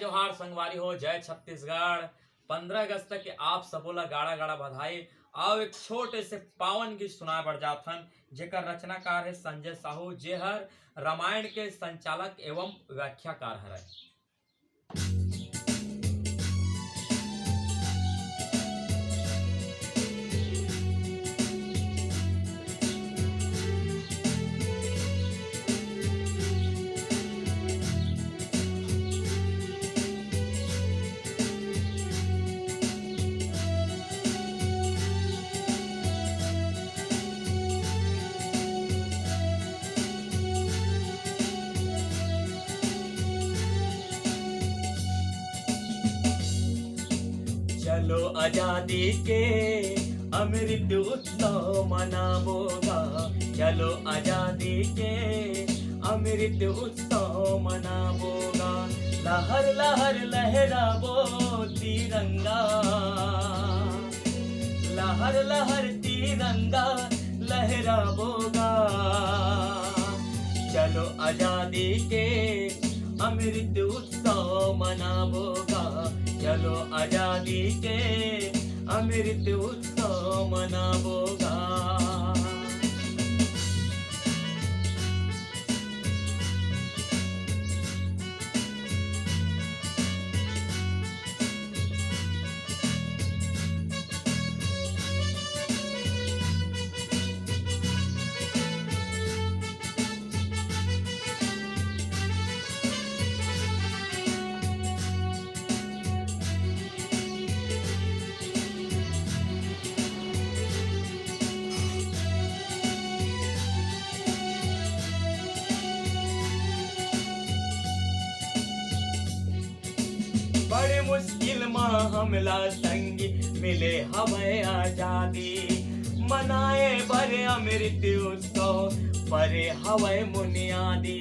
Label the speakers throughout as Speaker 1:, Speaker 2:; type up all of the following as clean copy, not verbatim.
Speaker 1: जोहार संगवारी हो, जय छत्तीसगढ़। 15 अगस्त तक के आप सबोला गाड़ा गाड़ा बधाई। आओ एक छोटे से पावन गीत सुना बढ़ जाथन, जेकर रचनाकार है संजय साहू, जे हर रामायण के संचालक एवं व्याख्याकार हरय। चलो आजादी के अमृत उत्सव मनावोगा, चलो आजादी के अमृत उत्सव मनावोगा। लहर लहर लहरावो तिरंगा, लहर लहर तिरंगा लहरावोगा। चलो आजादी के अमृत उत्सव मनावोगा, चलो आजादी के अमृत उत्सव मनावोगा। बड़े मुश्किल में हमला संगी मिले हमें आजादी, मनाए बड़े अमृत उत्सव परे हवे मुनियादी।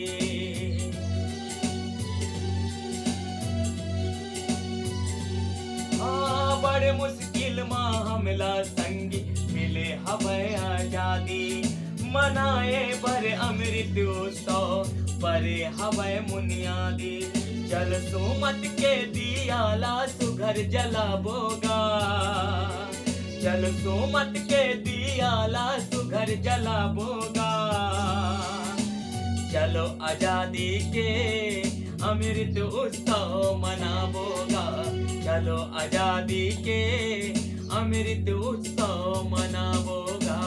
Speaker 1: हाँ, बड़े मुश्किल में हमला संगी मिले हमें आजादी, मनाए बड़े अमृत उत्सव परे हवे मुनियादी। चल सुमत के दियाला सुघर जलावोगा, चल सुमत के दियाला सुघर जलावोगा। चलो आजादी के अमृत उत्सव मनावोगा, चलो आजादी के अमृत उत्सव मनावोगा।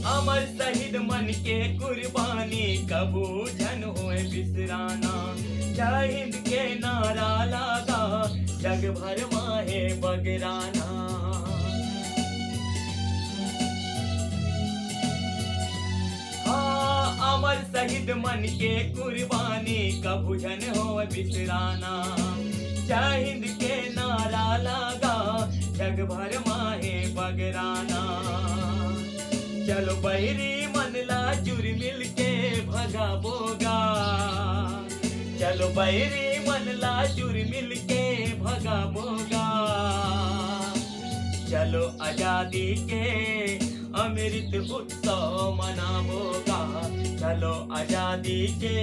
Speaker 1: अमर शहीद मन के कुर्बानी कबू जन होए बिसराना। जय हिंद के नारा लागा जग भर माहे बगराना। हाँ, अमर शहीद मन के कुर्बानी कबू जन होए बिसराना। जय हिंद के नारा लागा जग भर माहे बगराना। चलो बहरी मनला जुर मिल के भगावोगा, चलो बहरी मनला जुर मिल के भगावोगा। चलो आजादी के अमृत उत्सव मनावोगा, चलो आजादी के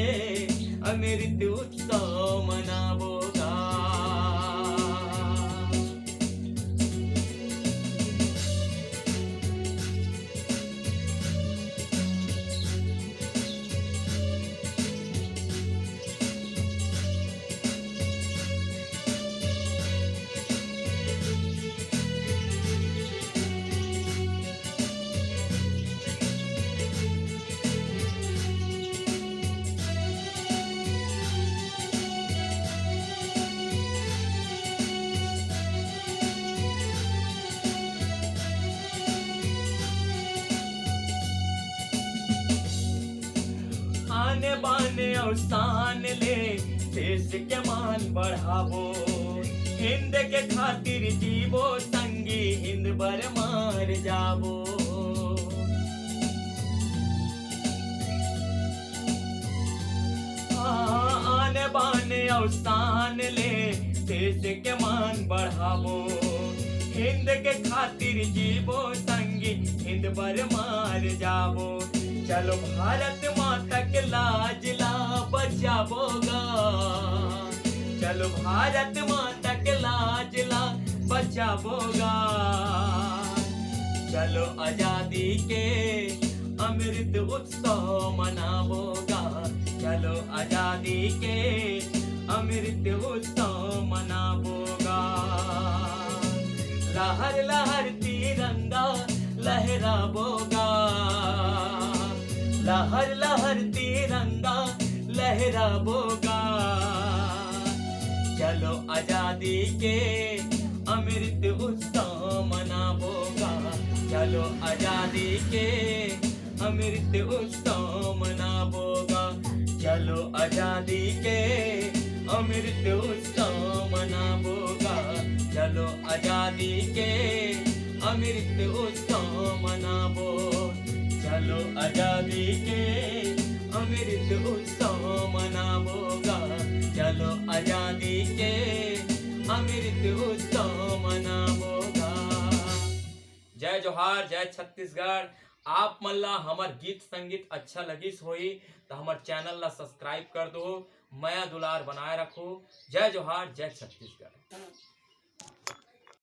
Speaker 1: अमृत उत्सव मनावोगा। आने बाने और शान ले देश के मान बढ़ावो, हिंद के खातिर जीवो संगी हिंद बर मार जावो। आने बाने और शान ले देश के मान बढ़ावो, हिंद के खातिर जीवो संगी हिंद बर मार जावो। चलो भारत माता के लाज ला बचावोगा, चलो भारत माता के लाज ला बचावोगा। चलो आजादी के अमृत उत्सव मनावोगा, चलो आजादी के अमृत उत्सव मनावोगा। लहर लहर तिरंगा लहरावोगा, लहर लहर तिरंगा लहरावोगा। चलो आजादी के अमृत उत्सव मनावोगा, चलो आजादी के अमृत उत्सव मनावोगा। चलो आजादी के अमृत उत्सव मनावोगा, चलो आजादी के अमृत उत्सव मनावो। चलो आजादी के अमृत उत्सव मनावोगा, चलो आजादी के अमृत उत्सव मनावोगा। जय जोहार, जय छत्तीसगढ़। आप मन ला हमर गीत संगीत अच्छा लगिस होई तो हमर चैनल ला सब्सक्राइब कर दो, माया दुलार बनाए रखो। जय जोहार, जय छत्तीसगढ़।